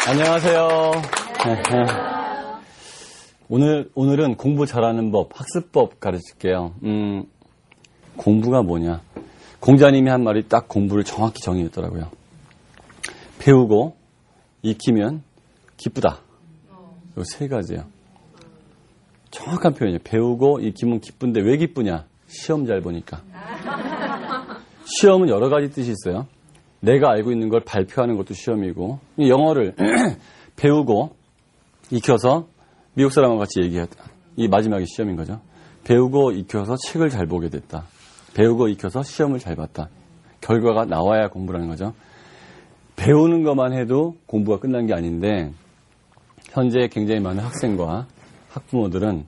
안녕하세요. 오늘은 공부 잘하는 법, 학습법 가르칠게요. 공부가 뭐냐. 공자님이 한 말이 딱 공부를 정확히 정의했더라고요. 배우고 익히면 기쁘다. 이 세 가지예요. 정확한 표현이에요. 배우고 익히면 기쁜데 왜 기쁘냐? 시험 잘 보니까. 시험은 여러 가지 뜻이 있어요. 내가 알고 있는 걸 발표하는 것도 시험이고, 영어를 배우고 익혀서 미국 사람과 같이 얘기했다. 이 마지막이 시험인 거죠. 배우고 익혀서 책을 잘 보게 됐다. 배우고 익혀서 시험을 잘 봤다. 결과가 나와야 공부라는 거죠. 배우는 것만 해도 공부가 끝난 게 아닌데, 현재 굉장히 많은 학생과 학부모들은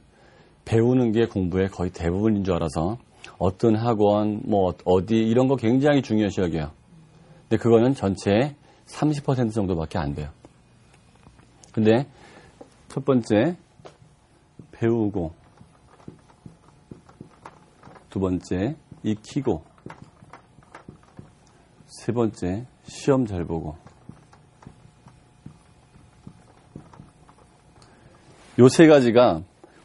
배우는 게 공부의 거의 대부분인 줄 알아서 어떤 학원, 어디 이런 거 굉장히 중요시 여겨요. 근데 그거는 전체의 30% 정도밖에 안 돼요. 근데 첫 번째 배우고, 두 번째 익히고, 세 번째 시험 잘 보고. 요 세 가지가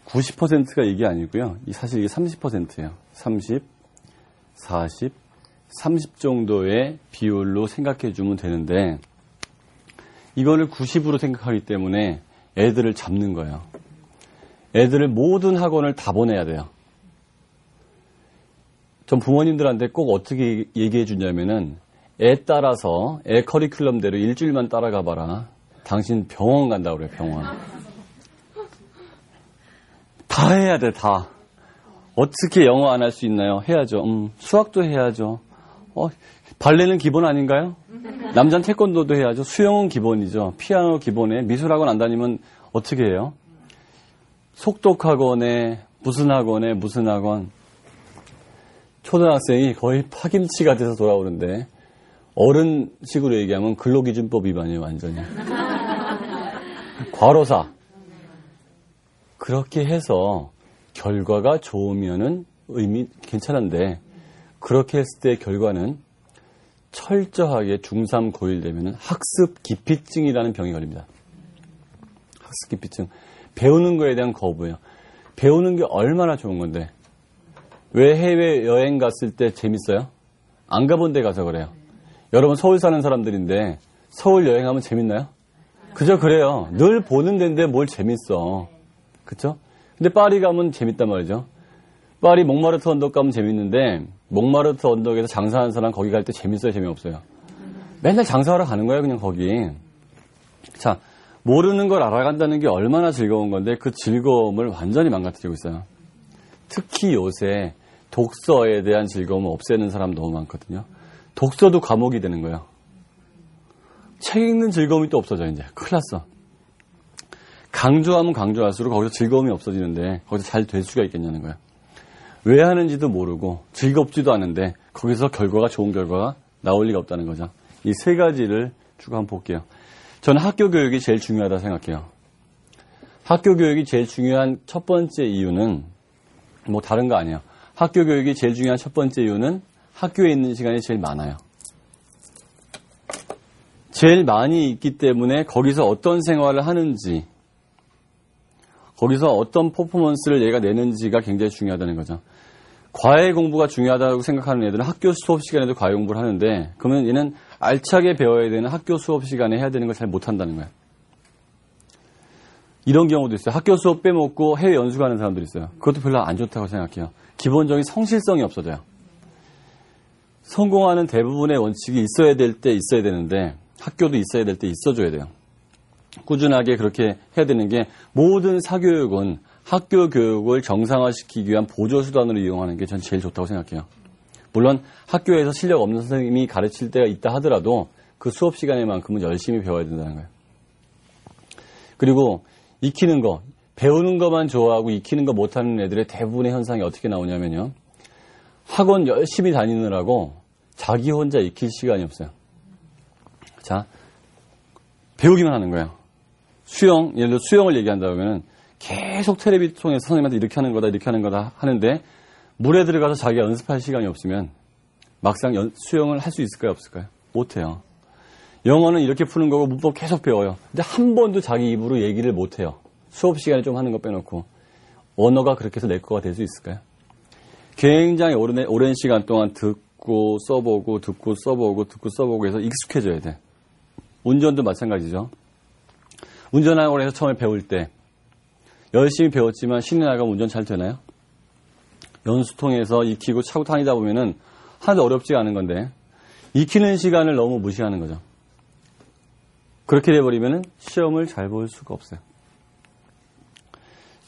90%가 이게 아니고요. 사실 이게 30%예요. 30, 40, 30 정도의 비율로 생각해 주면 되는데, 이거를 90으로 생각하기 때문에 애들을 잡는 거예요. 애들을 모든 학원을 다 보내야 돼요. 전 부모님들한테 꼭 어떻게 얘기해 주냐면은, 애 따라서 애 커리큘럼대로 일주일만 따라가 봐라. 당신 병원 간다고 그래요. 병원. 다 해야 돼. 다. 어떻게 영어 안 할 수 있나요? 해야죠. 수학도 해야죠. 발레는 기본 아닌가요? 남자는 태권도도 해야죠. 수영은 기본이죠. 피아노 기본에 미술학원 안 다니면 어떻게 해요? 속독학원에 무슨 학원. 초등학생이 거의 파김치가 돼서 돌아오는데, 어른식으로 얘기하면 근로기준법 위반이에요. 완전히. 과로사. 그렇게 해서 결과가 좋으면은 괜찮은데, 그렇게 했을 때 결과는 철저하게 중3, 고1 되면은 학습 기피증이라는 병이 걸립니다. 학습 기피증. 배우는 거에 대한 거부예요. 배우는 게 얼마나 좋은 건데. 왜 해외 여행 갔을 때 재밌어요? 안 가본 데 가서 그래요. 여러분 서울 사는 사람들인데 서울 여행하면 재밌나요? 그저 그래요. 늘 보는 데인데 뭘 재밌어. 그쵸? 근데 파리 가면 재밌단 말이죠. 파리 몽마르트 언덕 가면 재밌는데, 몽마르트 언덕에서 장사하는 사람 거기 갈 때 재밌어요, 재미없어요? 맨날 장사하러 가는 거예요, 그냥 거기. 자, 모르는 걸 알아간다는 게 얼마나 즐거운 건데 그 즐거움을 완전히 망가뜨리고 있어요. 특히 요새 독서에 대한 즐거움을 없애는 사람 너무 많거든요. 독서도 과목이 되는 거예요. 책 읽는 즐거움이 또 없어져, 이제. 큰일 났어. 강조하면 강조할수록 거기서 즐거움이 없어지는데 거기서 잘 될 수가 있겠냐는 거예요. 왜 하는지도 모르고 즐겁지도 않은데 거기서 좋은 결과가 나올 리가 없다는 거죠. 이 세 가지를 쭉 한번 볼게요. 저는 학교 교육이 제일 중요하다고 생각해요. 학교 교육이 제일 중요한 첫 번째 이유는 다른 거 아니에요. 학교 교육이 제일 중요한 첫 번째 이유는 학교에 있는 시간이 제일 많아요. 제일 많이 있기 때문에 거기서 어떤 생활을 하는지, 거기서 어떤 퍼포먼스를 얘가 내는지가 굉장히 중요하다는 거죠. 과외 공부가 중요하다고 생각하는 애들은 학교 수업 시간에도 과외 공부를 하는데, 그러면 얘는 알차게 배워야 되는 학교 수업 시간에 해야 되는 걸 잘 못한다는 거예요. 이런 경우도 있어요. 학교 수업 빼먹고 해외 연수 가는 사람들이 있어요. 그것도 별로 안 좋다고 생각해요. 기본적인 성실성이 없어져요. 성공하는 대부분의 원칙이 있어야 될 때 있어야 되는데, 학교도 있어야 될 때 있어줘야 돼요. 꾸준하게 그렇게 해야 되는 게, 모든 사교육은 학교 교육을 정상화시키기 위한 보조수단으로 이용하는 게 전 제일 좋다고 생각해요. 물론 학교에서 실력 없는 선생님이 가르칠 때가 있다 하더라도 그 수업 시간에만큼은 열심히 배워야 된다는 거예요. 그리고 익히는 거, 배우는 것만 좋아하고 익히는 거 못하는 애들의 대부분의 현상이 어떻게 나오냐면요. 학원 열심히 다니느라고 자기 혼자 익힐 시간이 없어요. 자, 배우기만 하는 거예요. 수영, 예를 들어 수영을 얘기한다 그러면 계속 텔레비 통해서 선생님한테 이렇게 하는 거다 하는데 물에 들어가서 자기가 연습할 시간이 없으면 막상 수영을 할 수 있을까요, 없을까요? 못해요. 영어는 이렇게 푸는 거고 문법 계속 배워요. 근데 한 번도 자기 입으로 얘기를 못해요. 수업 시간에 좀 하는 거 빼놓고. 언어가 그렇게 해서 내 거가 될 수 있을까요? 굉장히 오랜 시간 동안 듣고 써보고 해서 익숙해져야 돼. 운전도 마찬가지죠. 운전하고 해서 처음에 배울 때 열심히 배웠지만 신이 나가면 운전 잘 되나요? 연수 통해서 익히고 차고 다니다 보면은 하나도 어렵지가 않은 건데 익히는 시간을 너무 무시하는 거죠. 그렇게 돼버리면은 시험을 잘 볼 수가 없어요.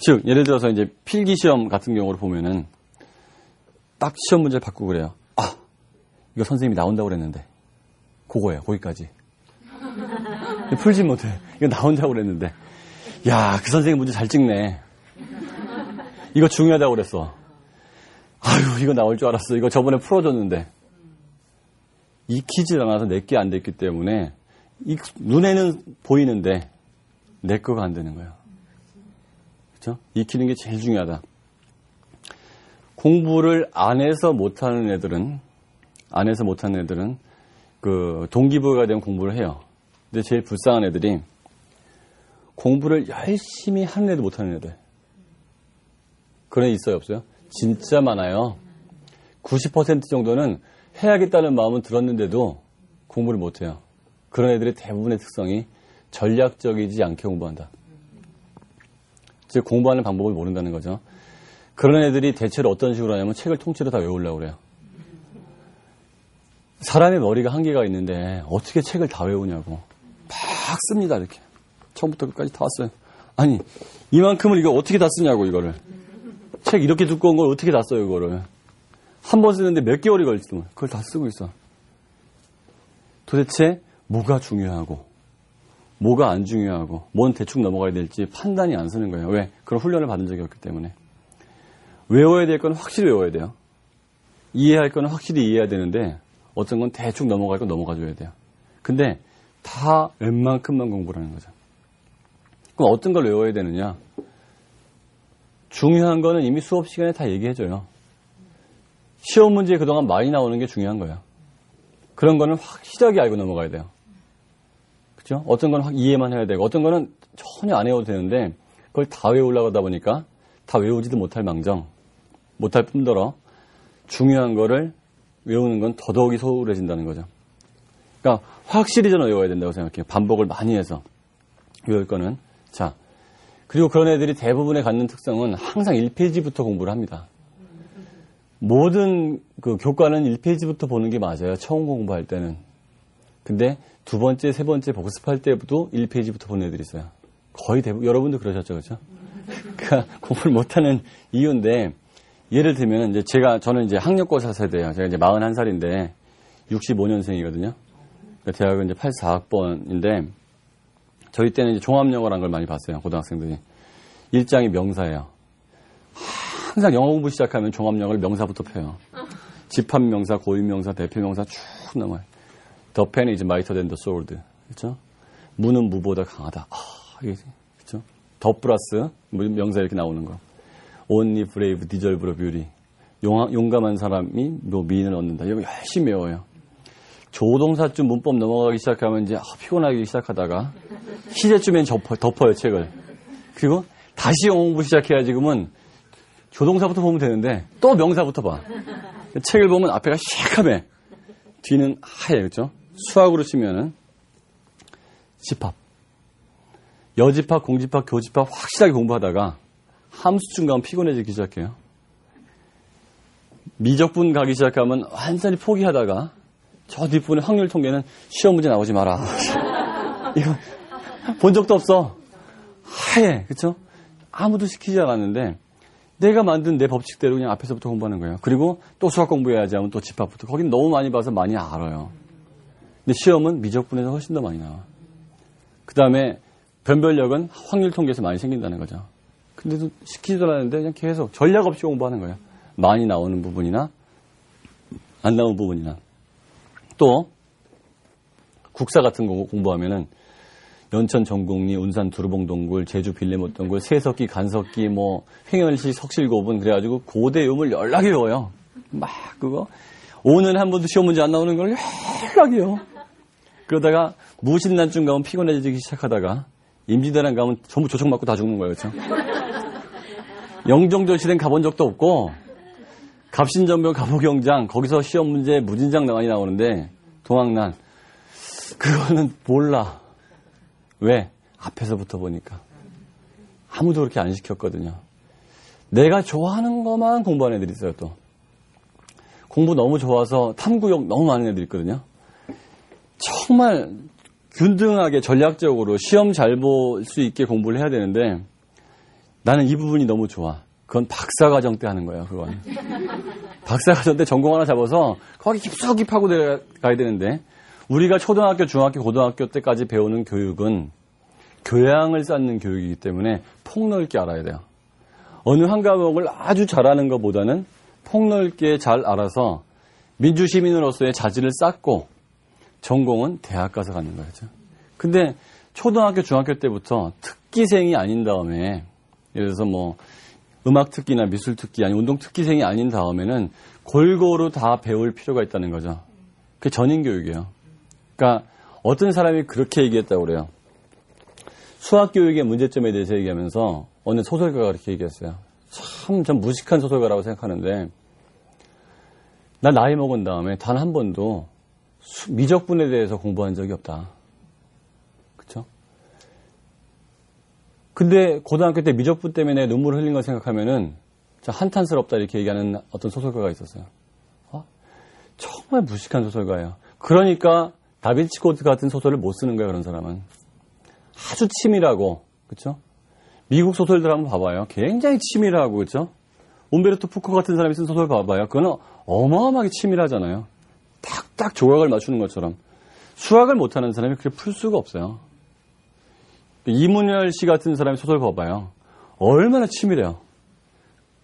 즉, 예를 들어서 이제 필기 시험 같은 경우로 보면은 딱 시험 문제를 바꾸고 그래요. 아, 이거 선생님이 나온다고 그랬는데. 그거예요, 거기까지. 풀지 못해. 이거 나온다고 그랬는데. 야, 그 선생님 문제 잘 찍네. 이거 중요하다고 그랬어. 아유, 이거 나올 줄 알았어. 이거 저번에 풀어줬는데. 익히지 않아서 내게 안 됐기 때문에 눈에는 보이는데 내 거가 안 되는 거예요. 그렇죠? 익히는 게 제일 중요하다. 공부를 안에서 못하는 애들은 그 동기부여가 되면 공부를 해요. 근데 제일 불쌍한 애들이 공부를 열심히 하는 애도 못하는 애들. 그런 애 있어요, 없어요? 진짜 많아요. 90% 정도는 해야겠다는 마음은 들었는데도 공부를 못해요. 그런 애들의 대부분의 특성이 전략적이지 않게 공부한다. 즉 공부하는 방법을 모른다는 거죠. 그런 애들이 대체로 어떤 식으로 하냐면 책을 통째로 다 외우려고 그래요. 사람의 머리가 한계가 있는데 어떻게 책을 다 외우냐고. 막 씁니다, 이렇게. 처음부터 끝까지 다 써요. 아니, 이만큼을 이거 어떻게 다 쓰냐고, 이거를. 책 이렇게 두꺼운 걸 어떻게 다 써요, 이거를. 한 번 쓰는데 몇 개월이 걸리지도 그걸 다 쓰고 있어. 도대체 뭐가 중요하고 뭐가 안 중요하고 뭔 대충 넘어가야 될지 판단이 안 서는 거예요. 왜? 그런 훈련을 받은 적이 없기 때문에. 외워야 될 건 확실히 외워야 돼요. 이해할 건 확실히 이해해야 되는데 어떤 건 대충 넘어갈 건 넘어가줘야 돼요. 근데 다 웬만큼만 공부를 하는 거죠. 그럼 어떤 걸 외워야 되느냐? 중요한 거는 이미 수업 시간에 다 얘기해줘요. 시험 문제에 그동안 많이 나오는 게 중요한 거예요. 그런 거는 확실하게 알고 넘어가야 돼요. 그렇죠? 어떤 건 이해만 해야 되고 어떤 거는 전혀 안 외워도 되는데 그걸 다 외우려고 하다 보니까 다 외우지도 못할 망정, 못할 뿐더러 중요한 거를 외우는 건 더더욱이 소홀해진다는 거죠. 그러니까 확실히 저는 외워야 된다고 생각해요. 반복을 많이 해서 외울 거는. 자, 그리고 그런 애들이 대부분의 갖는 특성은 항상 1페이지부터 공부를 합니다. 모든 그 교과는 1페이지부터 보는 게 맞아요. 처음 공부할 때는. 근데 두 번째, 세 번째 복습할 때부터 1페이지부터 보는 애들이 있어요. 거의 대부분, 여러분도 그러셨죠, 그렇죠? 그러니까 공부를 못하는 이유인데, 예를 들면 이제 저는 이제 학력고사 세대예요. 제가 이제 41살인데 65년생이거든요. 그러니까 대학은 이제 84학번인데 저희 때는 이제 종합영어라는 걸 많이 봤어요. 고등학생들이. 1장이 명사예요. 항상 영어 공부 시작하면 종합영어를 명사부터 펴요. 집합명사, 고유명사, 대표명사 쭉 넘어요. The pen is mightier than the sword. 그렇죠? 무는 무보다 강하다. 그렇죠? 더 플러스 명사 이렇게 나오는 거. Only brave deserve beauty. 용감한 사람이 미인을 얻는다. 이거 열심히 외워요. 조동사쯤 문법 넘어가기 시작하면 이제 피곤하기 시작하다가 시제쯤엔 덮어요, 책을. 그리고 다시 영어 공부 시작해야 지금은 조동사부터 보면 되는데 또 명사부터 봐. 책을 보면 앞에가 시커매. 뒤는 하얘, 그렇죠? 수학으로 치면은 집합. 여집합, 공집합, 교집합 확실하게 공부하다가 함수쯤 가면 피곤해지기 시작해요. 미적분 가기 시작하면 완전히 포기하다가 저 뒷부분의 확률 통계는 시험 문제 나오지 마라. 이거 본 적도 없어. 하얘, 그렇죠? 아무도 시키지 않았는데 내가 만든 내 법칙대로 그냥 앞에서부터 공부하는 거예요. 그리고 또 수학 공부해야지 하면 또 집합부터. 거긴 너무 많이 봐서 많이 알아요. 근데 시험은 미적분에서 훨씬 더 많이 나와. 그 다음에 변별력은 확률 통계에서 많이 생긴다는 거죠. 근데도 시키지도 않았는데 그냥 계속 전략 없이 공부하는 거예요. 많이 나오는 부분이나 안 나오는 부분이나. 또 국사 같은 거 공부하면은 연천 전곡리, 운산 두루봉동굴, 제주 빌레못동굴, 세석기, 간석기, 뭐 횡열시 석실고분 그래가지고 고대 유물 연락이 외워요. 막 그거 오늘 한 번도 시험 문제 안 나오는 걸 연락이요. 그러다가 무신난증 가면 피곤해지기 시작하다가 임진왜란 가면 전부 조청 맞고 다 죽는 거예요. 그렇죠? 영종절시대는 가본 적도 없고 갑신전병 갑오경장 거기서 시험 문제 무진장 많이 나오는데 동학난 그거는 몰라. 왜? 앞에서부터 보니까. 아무도 그렇게 안 시켰거든요. 내가 좋아하는 것만 공부하는 애들이 있어요, 또. 공부 너무 좋아서 탐구욕 너무 많은 애들이 있거든요. 정말 균등하게 전략적으로 시험 잘 볼 수 있게 공부를 해야 되는데 나는 이 부분이 너무 좋아. 그건 박사과정 때 하는 거예요, 그건. 박사과정 때 전공 하나 잡아서 거기 깊숙이 파고 내려가야 되는데 우리가 초등학교, 중학교, 고등학교 때까지 배우는 교육은 교양을 쌓는 교육이기 때문에 폭넓게 알아야 돼요. 어느 한 과목을 아주 잘하는 것보다는 폭넓게 잘 알아서 민주시민으로서의 자질을 쌓고 전공은 대학 가서 갖는 거죠. 근데 초등학교, 중학교 때부터 특기생이 아닌 다음에 예를 들어서 뭐 음악 특기나 미술 특기 아니 운동 특기생이 아닌 다음에는 골고루 다 배울 필요가 있다는 거죠. 그게 전인 교육이에요. 그러니까 어떤 사람이 그렇게 얘기했다고 그래요. 수학 교육의 문제점에 대해서 얘기하면서 어느 소설가가 그렇게 얘기했어요. 참 전 무식한 소설가라고 생각하는데 나 나이 먹은 다음에 단 한 번도 미적분에 대해서 공부한 적이 없다. 그렇죠? 근데 고등학교 때 미적분 때문에 눈물을 흘린 걸 생각하면은 한탄스럽다 이렇게 얘기하는 어떤 소설가가 있었어요. 정말 무식한 소설가예요. 그러니까 다빈치 코드 같은 소설을 못 쓰는 거예요, 그런 사람은. 아주 치밀하고, 그렇죠? 미국 소설들 한번 봐봐요. 굉장히 치밀하고, 그렇죠? 움베르토 푸코 같은 사람이 쓴 소설 봐봐요. 그거는 어마어마하게 치밀하잖아요. 딱딱 조각을 맞추는 것처럼. 수학을 못하는 사람이 그렇게 풀 수가 없어요. 이문열 씨 같은 사람의 소설 봐봐요. 얼마나 치밀해요.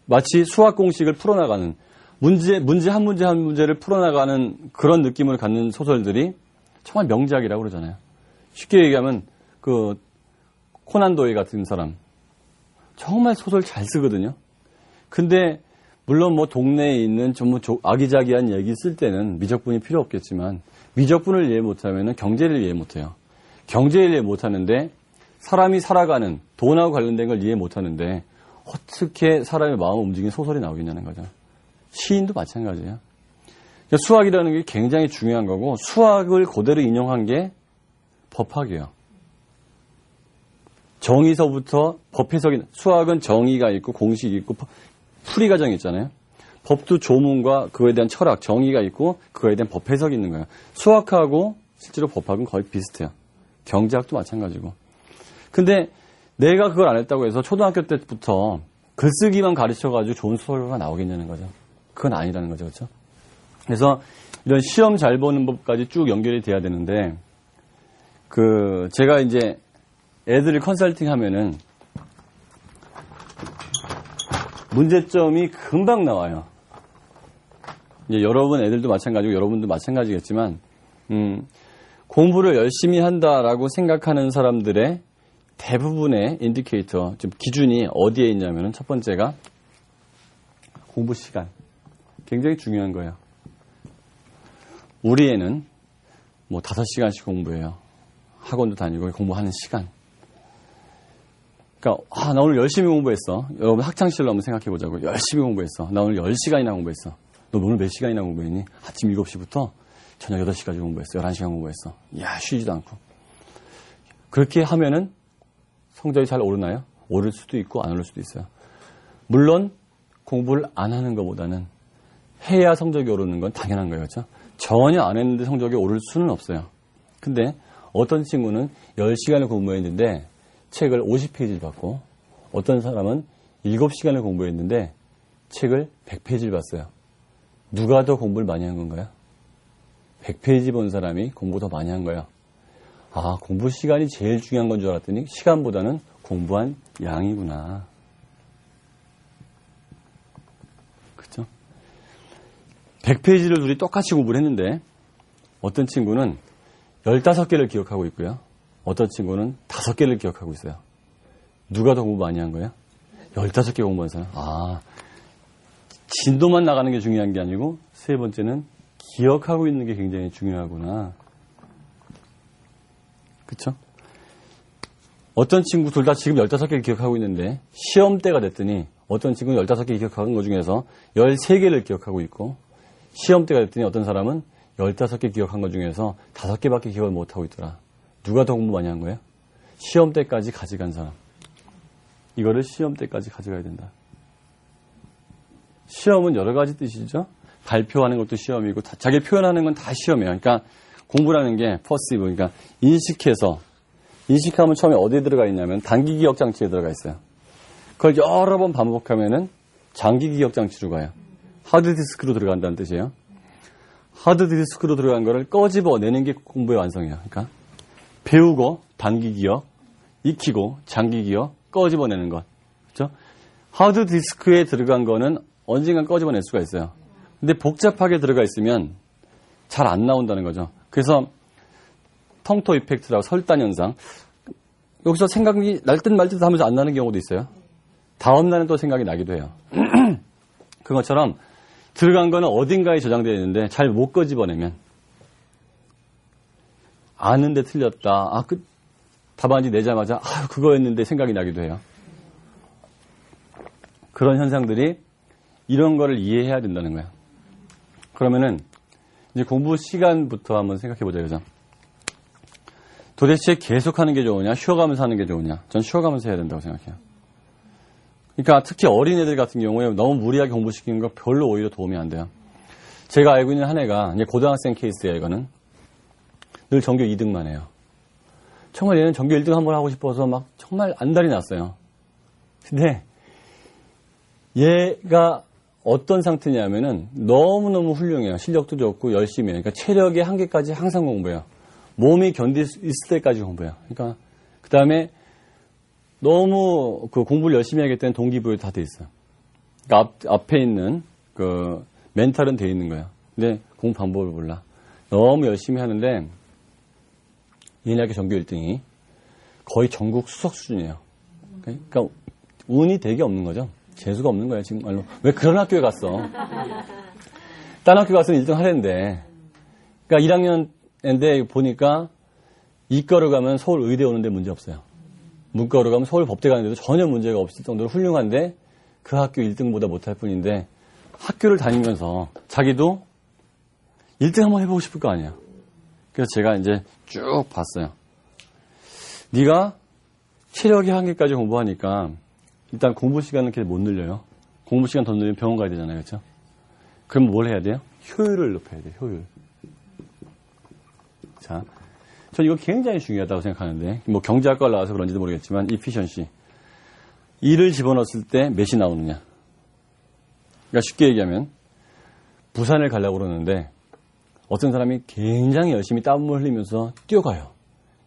마치 수학 공식을 풀어나가는 문제 한 문제를 풀어나가는 그런 느낌을 갖는 소설들이 정말 명작이라고 그러잖아요. 쉽게 얘기하면 그 코난 도일 같은 사람 정말 소설 잘 쓰거든요. 근데 물론 뭐 동네에 있는 좀 아기자기한 얘기 쓸 때는 미적분이 필요 없겠지만 미적분을 이해 못하면 경제를 이해 못해요. 경제를 이해 못하는데 사람이 살아가는 돈하고 관련된 걸 이해 못하는데 어떻게 사람의 마음을 움직이는 소설이 나오겠냐는 거죠. 시인도 마찬가지예요. 그러니까 수학이라는 게 굉장히 중요한 거고 수학을 그대로 인용한 게 법학이에요. 정의서부터 법 해석이 수학은 정의가 있고 공식이 있고 풀이 과정이 있잖아요. 법도 조문과 그거에 대한 철학, 정의가 있고 그거에 대한 법 해석이 있는 거예요. 수학하고 실제로 법학은 거의 비슷해요. 경제학도 마찬가지고. 근데 내가 그걸 안 했다고 해서 초등학교 때부터 글쓰기만 가르쳐가지고 좋은 소설가가 나오겠냐는 거죠. 그건 아니라는 거죠. 그렇죠? 그래서 이런 시험 잘 보는 법까지 쭉 연결이 돼야 되는데 제가 이제 애들을 컨설팅 하면은 문제점이 금방 나와요. 이제 여러분 애들도 마찬가지고 여러분도 마찬가지겠지만 공부를 열심히 한다라고 생각하는 사람들의 대부분의 인디케이터, 좀 기준이 어디에 있냐면은 첫 번째가 공부 시간. 굉장히 중요한 거예요. 우리 애는 뭐 5시간씩 공부해요. 학원도 다니고 공부하는 시간. 그러니까 나 오늘 열심히 공부했어. 여러분 학창시절로 한번 생각해 보자고요. 열심히 공부했어. 나 오늘 10시간이나 공부했어. 너 오늘 몇 시간이나 공부했니? 아침 7시부터 저녁 8시까지 공부했어. 11시간 공부했어. 야, 쉬지도 않고. 그렇게 하면은 성적이 잘 오르나요? 오를 수도 있고 안 오를 수도 있어요. 물론 공부를 안 하는 것보다는 해야 성적이 오르는 건 당연한 거예요. 그렇죠? 전혀 안 했는데 성적이 오를 수는 없어요. 근데 어떤 친구는 10시간을 공부했는데 책을 50페이지를 봤고 어떤 사람은 7시간을 공부했는데 책을 100페이지를 봤어요. 누가 더 공부를 많이 한 건가요? 100페이지 본 사람이 공부 더 많이 한 거예요. 공부 시간이 제일 중요한 건 줄 알았더니 시간보다는 공부한 양이구나. 100페이지를 둘이 똑같이 공부를 했는데 어떤 친구는 15개를 기억하고 있고요. 어떤 친구는 5개를 기억하고 있어요. 누가 더 공부 많이 한 거예요? 15개 공부한 사람. 진도만 나가는 게 중요한 게 아니고 세 번째는 기억하고 있는 게 굉장히 중요하구나. 그쵸? 어떤 친구 둘 다 지금 15개를 기억하고 있는데 시험 때가 됐더니 어떤 친구는 15개 기억하는 것 중에서 13개를 기억하고 있고 시험 때가 됐더니 어떤 사람은 15개 기억한 것 중에서 5개밖에 기억을 못하고 있더라. 누가 더 공부 많이 한 거예요? 시험 때까지 가져간 사람. 이거를 시험 때까지 가져가야 된다. 시험은 여러 가지 뜻이죠. 발표하는 것도 시험이고 자기 표현하는 건 다 시험이에요. 그러니까 공부라는 게 퍼시브, 그러니까 인식하면 처음에 어디에 들어가 있냐면 단기 기억 장치에 들어가 있어요. 그걸 여러 번 반복하면은 장기 기억 장치로 가요. 하드디스크로 들어간다는 뜻이에요. 하드디스크로 들어간 거를 꺼집어내는 게 공부의 완성이에요. 그러니까 배우고 단기 기억, 익히고 장기 기억, 꺼집어내는 것. 그렇죠? 하드디스크에 들어간 거는 언젠간 꺼집어낼 수가 있어요. 근데 복잡하게 들어가 있으면 잘 안 나온다는 거죠. 그래서 텅토 이펙트라고 설단 현상. 여기서 생각이 날 듯 말 듯 하면서 안 나는 경우도 있어요. 다음 날은 또 생각이 나기도 해요. 그것처럼 들어간 거는 어딘가에 저장되어 있는데 잘 못 꺼집어내면 아는데 틀렸다. 그 답안지 내자마자 그거였는데 생각이 나기도 해요. 그런 현상들이 이런 거를 이해해야 된다는 거예요. 그러면은 이제 공부 시간부터 한번 생각해 보자, 그죠? 도대체 계속하는 게 좋으냐, 쉬어가면서 하는 게 좋으냐? 전 쉬어가면서 해야 된다고 생각해요. 그러니까 특히 어린애들 같은 경우에 너무 무리하게 공부시키는 거 별로 오히려 도움이 안 돼요. 제가 알고 있는 한 애가 이제 고등학생 케이스예요, 이거는. 늘 전교 2등만 해요. 정말 얘는 전교 1등 한번 하고 싶어서 막 정말 안달이 났어요. 근데 얘가 어떤 상태냐면은 너무너무 훌륭해요. 실력도 좋고 열심히 해요. 그러니까 체력의 한계까지 항상 공부해요. 몸이 견딜 수 있을 때까지 공부해요. 그러니까 그 다음에 너무 그 공부를 열심히 하겠다는 동기부여 다 돼 있어요. 그러니까 앞에 있는 그 멘탈은 돼 있는 거예요. 근데 공부 방법을 몰라. 너무 열심히 하는데 얘네학교 전교 1등이 거의 전국 수석 수준이에요. 그러니까 운이 되게 없는 거죠. 재수가 없는 거예요, 정말로. 왜 그런 학교에 갔어? 딴 학교 가서는 1등 하랬는데. 그러니까 1학년인데 보니까 이과로 가면 서울 의대 오는데 문제 없어요. 문과로 가면 서울 법대 가는데도 전혀 문제가 없을 정도로 훌륭한데 그 학교 1등보다 못할 뿐인데 학교를 다니면서 자기도 1등 한번 해보고 싶을 거 아니야. 그래서 제가 이제 쭉 봤어요. 네가 체력의 한계까지 공부하니까 일단 공부 시간은 계속 못 늘려요. 공부 시간 더 늘리면 병원 가야 되잖아요. 그렇죠? 그럼 뭘 해야 돼요? 효율을 높여야 돼요. 효율. 자, 전 이거 굉장히 중요하다고 생각하는데 뭐 경제학과를 나와서 그런지도 모르겠지만 efficiency. 일을 집어넣었을 때 몇이 나오느냐. 그러니까 쉽게 얘기하면 부산을 가려고 그러는데 어떤 사람이 굉장히 열심히 땀을 흘리면서 뛰어가요.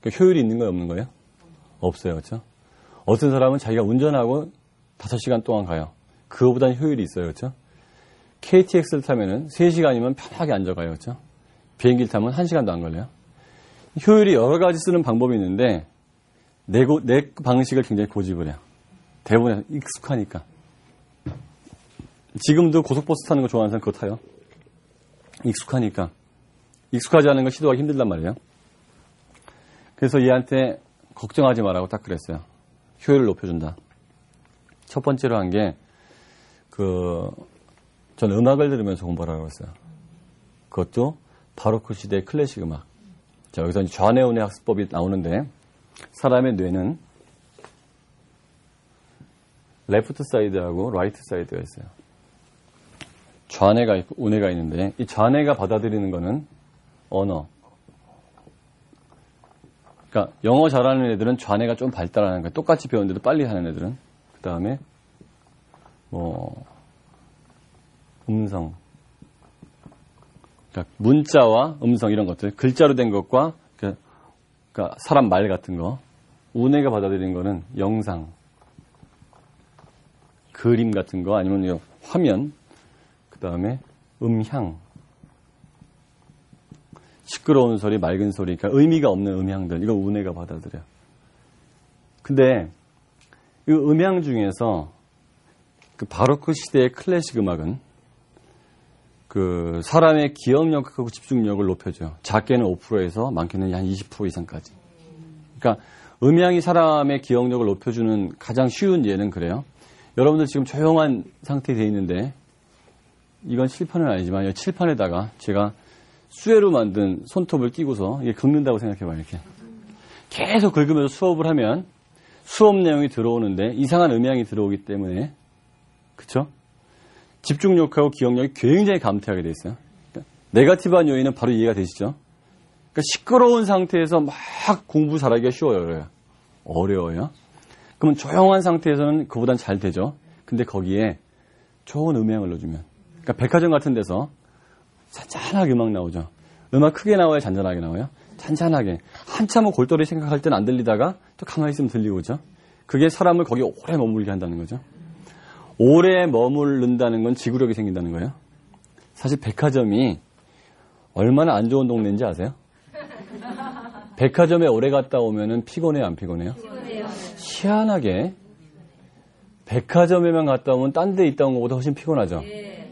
그러니까 효율이 있는 거예요, 없는 거예요? 없어요. 그렇죠? 어떤 사람은 자기가 운전하고 5시간 동안 가요. 그거보다는 효율이 있어요. 그렇죠? KTX를 타면은 3시간이면 편하게 앉아가요. 그렇죠? 비행기를 타면 1시간도 안 걸려요. 효율이 여러 가지 쓰는 방법이 있는데 내 방식을 굉장히 고집을 해요. 대부분 익숙하니까. 지금도 고속버스 타는 거 좋아하는 사람 그거 타요. 익숙하니까. 익숙하지 않은 거 시도하기 힘들단 말이에요. 그래서 얘한테 걱정하지 말라고 딱 그랬어요. 효율을 높여준다. 첫 번째로 한 게, 전 음악을 들으면서 공부하라고 했어요. 그것도 바로크 시대의 클래식 음악. 자, 여기서 좌뇌우뇌 학습법이 나오는데, 사람의 뇌는 레프트 사이드하고 라이트 사이드가 있어요. 좌뇌가 있고 우뇌가 있는데, 이 좌뇌가 받아들이는 거는 언어. 그러니까 영어 잘하는 애들은 좌뇌가 좀 발달하는 거예요. 똑같이 배우는데도 빨리 하는 애들은. 그 다음에 음성. 그러니까 문자와 음성 이런 것들, 글자로 된 것과 그러니까 사람 말 같은 거. 우뇌가 받아들이는 거는 영상, 그림 같은 거 아니면 화면, 그 다음에 음향. 시끄러운 소리, 맑은 소리, 그러니까 의미가 없는 음향들, 이거 운해가 받아들여요. 근데 이 음향 중에서 그 바로크 시대의 클래식 음악은 그 사람의 기억력하고 집중력을 높여줘요. 작게는 5%에서 많게는 한 20% 이상까지. 그러니까 음향이 사람의 기억력을 높여주는 가장 쉬운 예는 그래요. 여러분들 지금 조용한 상태에 돼 있는데 이건 칠판은 아니지만 이 칠판에다가 제가 쇠로 만든 손톱을 끼고서 이게 긁는다고 생각해봐요. 이렇게 계속 긁으면서 수업을 하면 수업 내용이 들어오는데 이상한 음향이 들어오기 때문에 그렇죠? 집중력하고 기억력이 굉장히 감퇴하게 돼 있어요. 그러니까 네거티브한 요인은 바로 이해가 되시죠? 그러니까 시끄러운 상태에서 막 공부 잘하기가 쉬워요. 어려워요. 그러면 조용한 상태에서는 그보단 잘 되죠. 근데 거기에 좋은 음향을 넣어주면 그러니까 백화점 같은 데서 잔잔하게 음악 나오죠. 음악 크게 나와야 잔잔하게 나와요. 잔잔하게. 한참은 골똘히 생각할 때는 안 들리다가 또 가만히 있으면 들리고 그죠. 그게 사람을 거기에 오래 머물게 한다는 거죠. 오래 머무른다는 건 지구력이 생긴다는 거예요. 사실 백화점이 얼마나 안 좋은 동네인지 아세요? 백화점에 오래 갔다 오면은 피곤해요, 안 피곤해요? 피곤해요. 희한하게 백화점에만 갔다 오면 딴 데 있다 온 것보다 훨씬 피곤하죠. 네.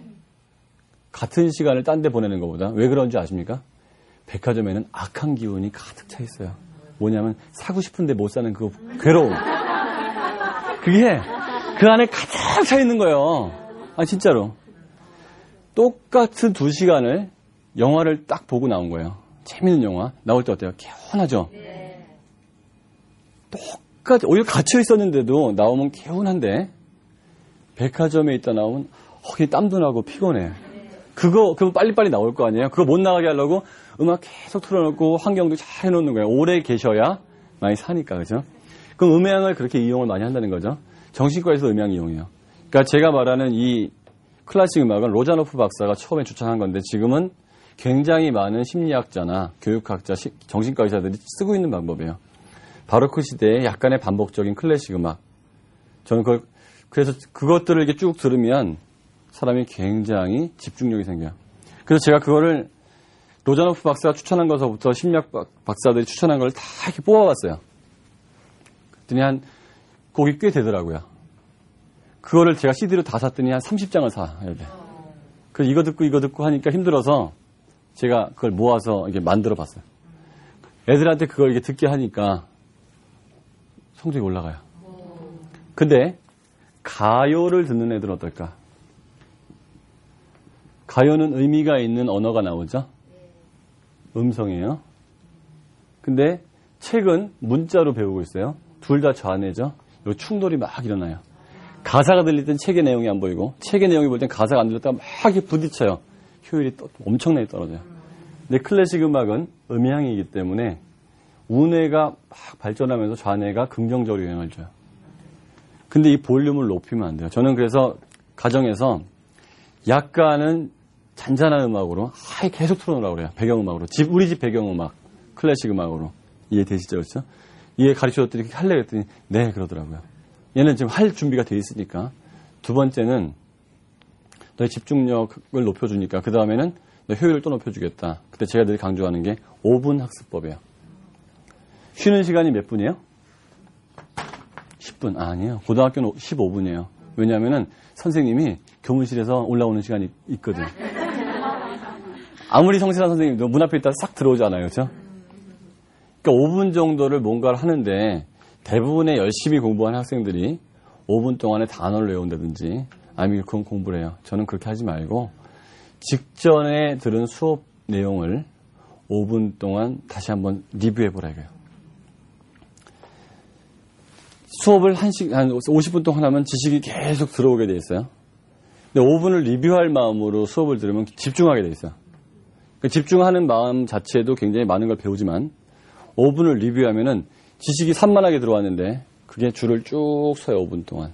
같은 시간을 딴 데 보내는 것보다. 왜 그런지 아십니까? 백화점에는 악한 기운이 가득 차 있어요. 뭐냐면 사고 싶은데 못 사는 그 괴로움. 그게 그 안에 가득 차 있는 거예요. 아 진짜로. 똑같은 2시간을 영화를 딱 보고 나온 거예요. 재밌는 영화. 나올 때 어때요? 개운하죠? 네. 똑같이 오히려 갇혀 있었는데도 나오면 개운한데 백화점에 있다 나오면 거기 땀도 나고 피곤해. 그거 빨리빨리 나올 거 아니에요? 그거 못 나가게 하려고 음악 계속 틀어놓고 환경도 잘 해놓는 거예요. 오래 계셔야 많이 사니까, 그죠? 그럼 음향을 그렇게 이용을 많이 한다는 거죠. 정신과에서 음향 이용해요. 그러니까 제가 말하는 이 클래식 음악은 로자노프 박사가 처음에 추천한 건데 지금은 굉장히 많은 심리학자나 교육학자, 정신과 의사들이 쓰고 있는 방법이에요. 바로크 시대의 약간의 반복적인 클래식 음악. 저는 그래서 그것들을 이렇게 쭉 들으면 사람이 굉장히 집중력이 생겨요. 그래서 제가 그거를 로자노프 박사가 추천한 것서부터 심리학 박사들이 추천한 걸 다 이렇게 뽑아봤어요. 그랬더니 곡이 꽤 되더라고요. 그거를 제가 CD로 다 샀더니 한 30장을 사야 돼. 그래서 이거 듣고 하니까 힘들어서 제가 그걸 모아서 이렇게 만들어 봤어요. 애들한테 그걸 이렇게 듣게 하니까 성적이 올라가요. 근데 가요를 듣는 애들은 어떨까? 가요는 의미가 있는 언어가 나오죠? 음성이에요. 근데 책은 문자로 배우고 있어요. 둘 다 좌뇌죠. 요 충돌이 막 일어나요. 가사가 들릴 땐 책의 내용이 안 보이고 책의 내용이 보일 땐 가사가 안 들렸다가 막 이렇게 부딪혀요. 효율이 엄청나게 떨어져요. 근데 클래식 음악은 음향이기 때문에 우뇌가 막 발전하면서 좌뇌가 긍정적으로 영향을 줘요. 근데 이 볼륨을 높이면 안 돼요. 저는 그래서 가정에서 약간은 잔잔한 음악으로 계속 틀어놓으라고 그래요. 배경음악으로. 우리 집 배경음악. 클래식 음악으로. 이해되시죠? 그렇죠? 이해 가르쳐줬더니 할래 그랬더니 네 그러더라고요. 얘는 지금 할 준비가 돼 있으니까. 두 번째는 너의 집중력을 높여주니까 그 다음에는 너 효율을 또 높여주겠다. 그때 제가 늘 강조하는 게 5분 학습법이에요. 쉬는 시간이 몇 분이에요? 10분. 아니에요. 고등학교는 15분이에요. 왜냐하면은 선생님이 교무실에서 올라오는 시간이 있거든. 아무리 성실한 선생님도 문 앞에 있다 싹 들어오지 않아요. 그렇죠? 그러니까 5분 정도를 뭔가를 하는데 대부분의 열심히 공부하는 학생들이 5분 동안에 단어를 외운다든지 아니면 그런 공부를 해요. 저는 그렇게 하지 말고 직전에 들은 수업 내용을 5분 동안 다시 한번 리뷰해보라 이거예요. 수업을 한 50분 동안 하면 지식이 계속 들어오게 돼 있어요. 근데 5분을 리뷰할 마음으로 수업을 들으면 집중하게 돼 있어요. 그러니까 집중하는 마음 자체도 굉장히 많은 걸 배우지만 5분을 리뷰하면은 지식이 산만하게 들어왔는데 그게 줄을 쭉 서요. 5분 동안.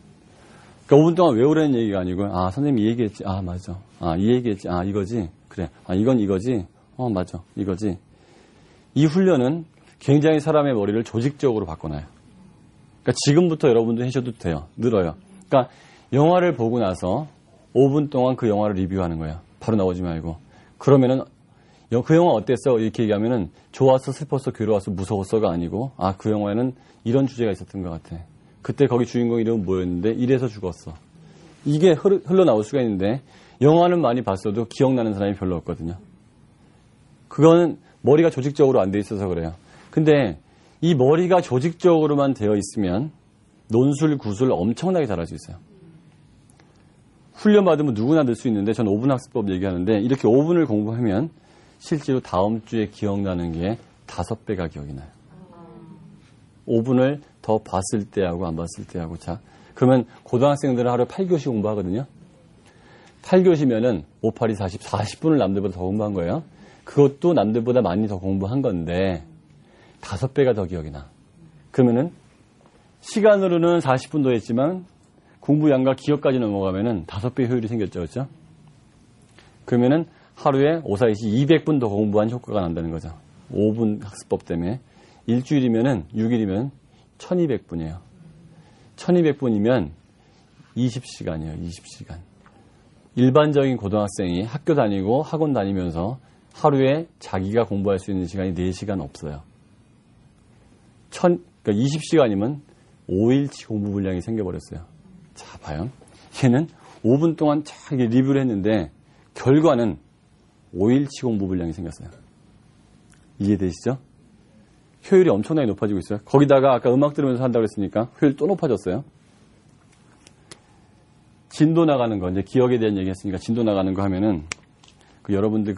그러니까 5분 동안 외우라는 얘기가 아니고 아 선생님이 이 얘기했지. 아 맞아. 아 이 얘기했지. 아 이거지. 그래. 아 이건 이거지. 맞아. 이거지. 이 훈련은 굉장히 사람의 머리를 조직적으로 바꿔놔요. 그러니까 지금부터 여러분도 하셔도 돼요. 늘어요. 그러니까 영화를 보고 나서 5분 동안 그 영화를 리뷰하는 거예요. 바로 나오지 말고. 그러면은 그 영화 어땠어? 이렇게 얘기하면은 좋았어, 슬펐어, 괴로웠어, 무서웠어가 아니고 그 영화에는 이런 주제가 있었던 것 같아. 그때 거기 주인공 이름은 뭐였는데 이래서 죽었어. 이게 흘러나올 수가 있는데 영화는 많이 봤어도 기억나는 사람이 별로 없거든요. 그거는 머리가 조직적으로 안 돼 있어서 그래요. 근데 이 머리가 조직적으로만 되어 있으면 논술, 구술 엄청나게 잘할 수 있어요. 훈련받으면 누구나 늘 수 있는데 전 5분 학습법 얘기하는데 이렇게 5분을 공부하면 실제로 다음 주에 기억나는 게 5배가 기억이 나요. 5분을 더 봤을 때하고 안 봤을 때하고. 자, 그러면 고등학생들은 하루에 8교시 공부하거든요. 8교시면은 5, 8이 40분을 남들보다 더 공부한 거예요. 그것도 남들보다 많이 더 공부한 건데 5배가 더 기억이 나. 그러면은 시간으로는 40분 더 했지만 공부 양과 기억까지 넘어가면은 5배 효율이 생겼죠. 그렇죠? 그러면은 하루에 5, 4, 20, 200분 더 공부한 효과가 난다는 거죠. 5분 학습법 때문에. 일주일이면은 6일이면 1200분이에요. 1200분이면 20시간이에요. 20시간. 일반적인 고등학생이 학교 다니고 학원 다니면서 하루에 자기가 공부할 수 있는 시간이 4시간 없어요. 그러니까 20시간이면 5일치 공부 분량이 생겨버렸어요. 자, 봐요. 얘는 5분 동안 쫙 리뷰를 했는데 결과는 5일치 공부 분량이 생겼어요. 이해되시죠? 효율이 엄청나게 높아지고 있어요. 거기다가 아까 음악 들으면서 한다고 했으니까 효율 또 높아졌어요. 진도 나가는 거, 이제 기억에 대한 얘기 했으니까 진도 나가는 거 하면은 여러분들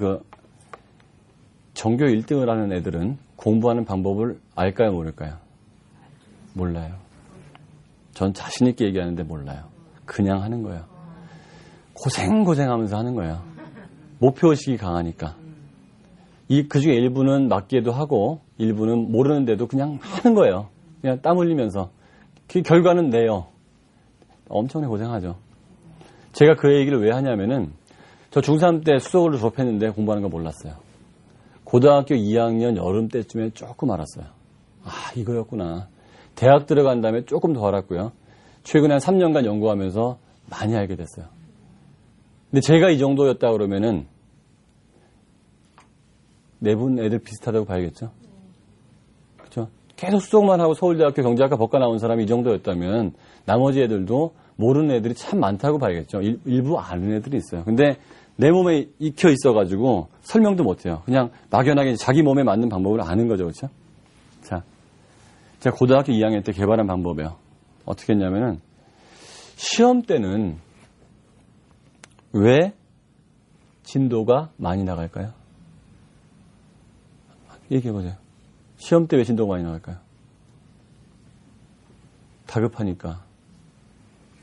전교 1등을 하는 애들은 공부하는 방법을 알까요, 모를까요? 몰라요. 전 자신 있게 얘기하는데 몰라요. 그냥 하는 거예요. 고생하면서 하는 거예요. 목표의식이 강하니까. 그중에 일부는 맞기도 하고 일부는 모르는데도 그냥 하는 거예요. 그냥 땀 흘리면서. 그 결과는 내요. 엄청나게 고생하죠. 제가 그 얘기를 왜 하냐면은 저 중3 때 수석으로 졸업했는데 공부하는 거 몰랐어요. 고등학교 2학년 여름 때쯤에 조금 알았어요. 이거였구나. 대학 들어간 다음에 조금 더 알았고요. 최근에 한 3년간 연구하면서 많이 알게 됐어요. 근데 제가 이 정도였다 그러면은 내분 애들 비슷하다고 봐야겠죠? 그렇죠? 계속 수석만 하고 서울대학교 경제학과 법과 나온 사람이 이 정도였다면 나머지 애들도 모르는 애들이 참 많다고 봐야겠죠. 일부 아는 애들이 있어요. 근데 내 몸에 익혀 있어가지고 설명도 못해요. 그냥 막연하게 자기 몸에 맞는 방법을 아는 거죠. 그렇죠? 자, 제가 고등학교 2학년 때 개발한 방법이에요. 어떻게 했냐면은 시험 때는 왜 진도가 많이 나갈까요? 얘기해보세요. 시험 때 왜 진도가 많이 나갈까요? 다급하니까.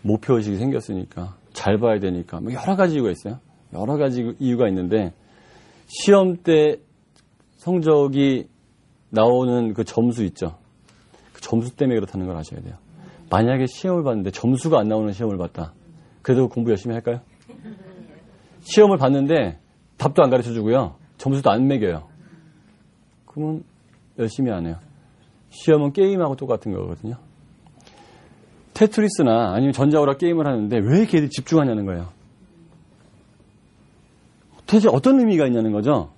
목표의식이 생겼으니까. 잘 봐야 되니까. 여러 가지 이유가 있어요. 여러 가지 이유가 있는데 시험 때 성적이 나오는 그 점수 있죠. 그 점수 때문에 그렇다는 걸 아셔야 돼요. 만약에 시험을 봤는데 점수가 안 나오는 시험을 봤다. 그래도 공부 열심히 할까요? 시험을 봤는데 답도 안 가르쳐주고요. 점수도 안 매겨요. 그러면 열심히 안 해요. 시험은 게임하고 똑같은 거거든요. 테트리스나 아니면 전자오락 게임을 하는데 왜 걔들이 집중하냐는 거예요. 도대체 어떤 의미가 있냐는 거죠.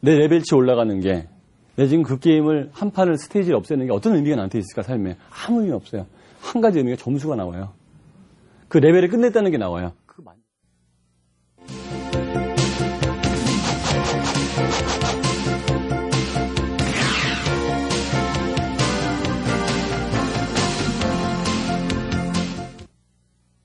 내 레벨치 올라가는 게, 내 지금 그 게임을 한 판을 스테이지를 없애는 게 어떤 의미가 나한테 있을까, 삶에. 아무 의미 없어요. 한 가지 의미가 점수가 나와요. 그 레벨을 끝냈다는 게 나와요.